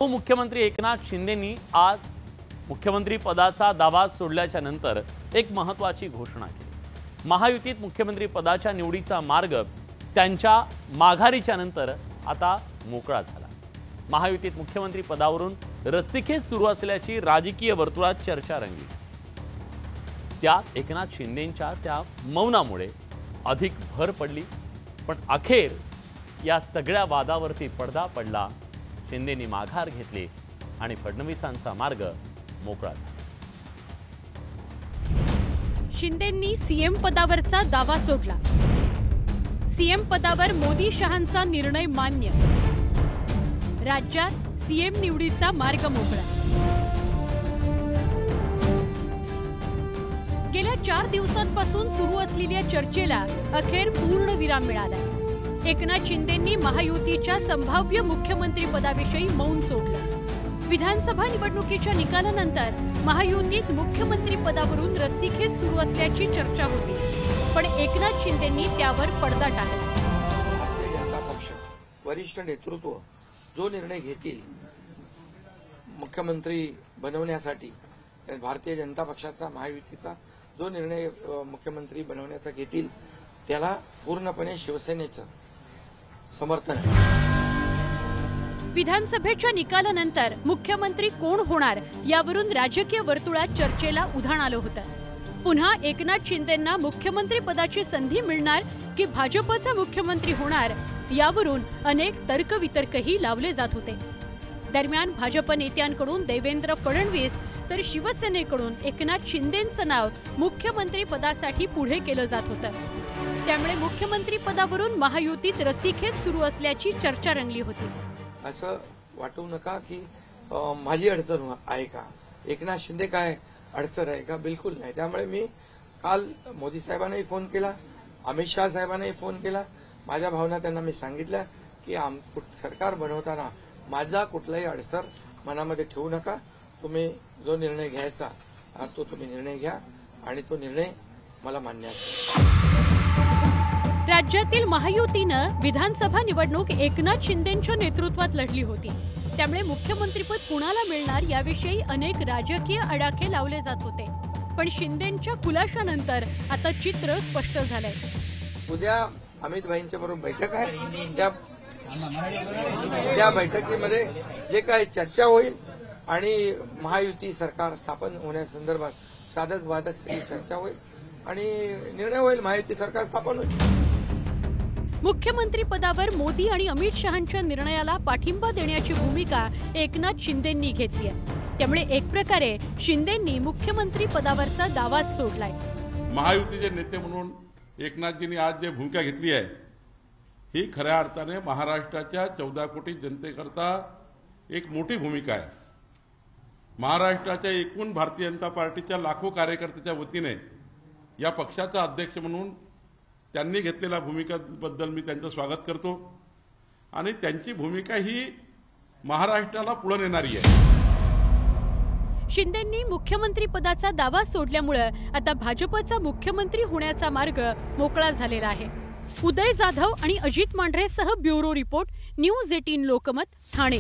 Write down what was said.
उपमुख्यमंत्री एकनाथ शिंदेंनी आज मुख्यमंत्री पदाचा दावा सोडल्याच्या नंतर एक महत्त्वाची घोषणा केली। महायुतीत मुख्यमंत्री पदाच्या निवडीचा मार्ग त्यांच्या माघारीच्या नंतर आता मोकळा झाला। महायुतीत मुख्यमंत्री पदावरून रस्सीखेच सुरू असल्याची राजकीय वर्तुळात चर्चा रंगली। त्यात एकनाथ शिंदेंच्या त्या मौनामुळे अधिक भर पडली, पण अखेर या सगळ्या वादावरती पडदा पडला। शिंदेंनी माघार घेतली आणि फडणवीसांचा मार्ग मोकळा झाला। शिंदेंनी सीएम पदावरचा दावा सोडला। सीएम पदावर मोदी शहांचा निर्णय मान्य। राज्यात सीएम निवडीचा मार्ग मोकळा। गेल्या 4 दिवसांपासून सुरू असलेल्या चर्चेला अखेर पूर्ण विराम मिळाला। एकनाथ शिंदेंनी महायुतीच्या संभाव्य मुख्यमंत्री पदाविषयी मौन सोडलं। विधानसभा निवडणुकीच्या निकालानंतर महायुतीत मुख्यमंत्री पदावरून रस्सीखेच सुरू असल्याची चर्चा होती, पण एकनाथ शिंदेंनी त्यावर पडदा टाकला। भारतीय जनता पक्ष वरिष्ठ नेतृत्व जो निर्णय घेतील मुख्यमंत्री बनवण्यासाठी, भारतीय जनता पक्षाचा महायुतीचा जो निर्णय मुख्यमंत्री बनवण्याचा घेतील त्याला पूर्णपणे शिवसेनेचं समर्थन आहे। विधानसभेच्या निकालानंतर मुख्यमंत्री कोण होणार यावरून राजकीय वर्तुळात चर्चेला उधाण आलं होतं। पुन्हा एकनाथ शिंदेंना मुख्यमंत्री पदाची संधी मिळणार की भाजपचा मुख्यमंत्री होणार यावरून अनेक तर्कवितर्कही लावले जात होते। दरम्यान भाजप नेत्यांकडून देवेंद्र फडणवीस तर शिवसेनेकडून एकनाथ शिंदेंचं नाव मुख्यमंत्री पदासाठी पुढे केलं जात होतं। त्यामुळे मुख्यमंत्री पदावरून महायुतीत रस्सीखेच सुरू असल्याची चर्चा रंगली होती। असं वाटू नका की माझी अडचण आहे का, एकनाथ शिंदे काय अडचण आहे का, बिलकुल नाही। त्यामुळे मी काल मोदी साहेबांनाही फोन केला, अमित शाह साहेबांनाही फोन केला। माझ्या भावना त्यांना मी सांगितल्या की सरकार बनवताना माझा कुठलाही अडसर मनामध्ये ठेवू नका। तुम्ही जो निर्णय घ्यायचा तो तुम्ही निर्णय घ्या आणि तो निर्णय मला मान्य आहे। राज्यातील महायुतीनं विधानसभा निवडणूक एकनाथ शिंदेंच्या नेतृत्वात लढली होती। त्यामुळे मुख्यमंत्रीपद कुणाला मिळणार याविषयी अनेक राजकीय अडाखे लावले जात होते, पण शिंदेंच्या खुलाशानंतर आता चित्र स्पष्ट झालंय। उद्या अमित भाईंच्या बरोबर बैठक आहे, त्या बैठकीमध्ये जे काही चर्चा होईल आणि महायुती सरकार स्थापन होण्यासंदर्भात साधक बाधक सगळी चर्चा होईल आणि निर्णय होईल, महायुती सरकार स्थापन होईल। मुख्यमंत्री पदावर मोदी आणि अमित शहांच्या निर्णयाला पाठिंबा देण्याची भूमिका एकनाथ शिंदेंनी घेतली आहे। त्यामुळे एक प्रकारे शिंदेंनी मुख्यमंत्री पदावरचा दावाच सोडलाय। महायुतीचे नेते म्हणून एकनाथजींनी आज जे भूमिका घेतली आहे ही खऱ्या अर्थाने महाराष्ट्राच्या 14 कोटी जनतेकरता एक मोठी भूमिका आहे। महाराष्ट्राच्या एकूण भारतीय जनता पार्टीच्या लाखो कार्यकर्त्याच्या वतीने या पक्षाचा अध्यक्ष म्हणून त्यांनी घेतलेल्या भूमिकेबद्दल मी त्यांचं स्वागत करतो आणि त्यांची भूमिका ही महाराष्ट्राला पुढे नेणारी आहे। शिंदेंनी मुख्यमंत्री पदाचा दावा सोडल्यामुळे आता भाजपचा मुख्यमंत्री होण्याचा मार्ग मोकळा झालेला आहे। उदय जाधव आणि अजित मांढरेसह bureau report, news 18 Lokmat, Thane.